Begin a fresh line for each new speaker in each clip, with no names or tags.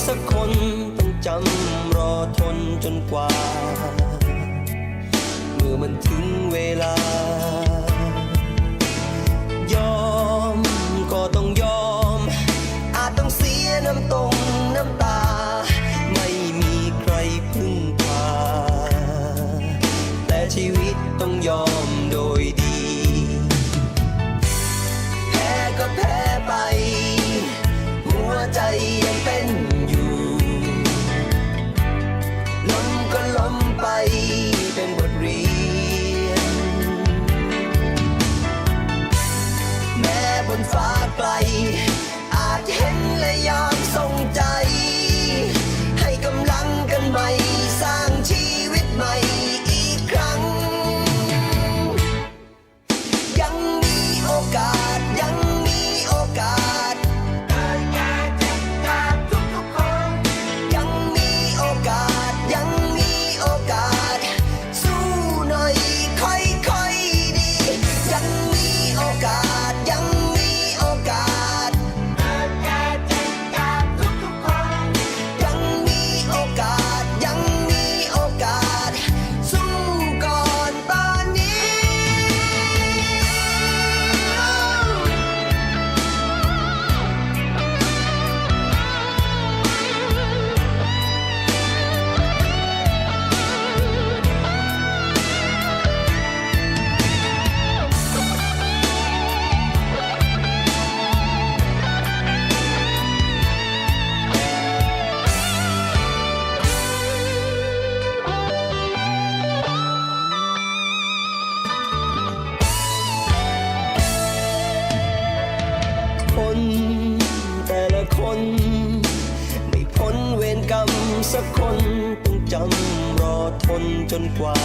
สักคนต้องจำรอทนจนกว่าเมื่อมันถึงเวลายอมก็ต้องยอมอาจต้องเสียน้ำตรงน้ำตาไม่มีใครพึ่งพาแต่ชีวิตต้องยอมโดยดีแพ้ก็แพ้ไปหัวใจยังเป็นอยู่ล้มก็ล้มไปเป็นบทเรียนแม้บนฟ้าไกลอาจเห็นและยอมส่งใจให้กำลังกันใหม่สร้างชีวิตใหม่อีกครั้งยังมีโอกาสยังมีโอกาสยังมีโอกาสยังมีโอกาสสู้หน่อยค่อยๆดียังมีโอกาสยังมีโอกาสยังมีโอกาสยังมีโอกาสสู้ก่อนตอนนี้คนแต่ละคนไม่พ้นเวรกรรมสักคนต้องจำรอทนจนกว่า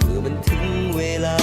เมื่อมันถึงเวลา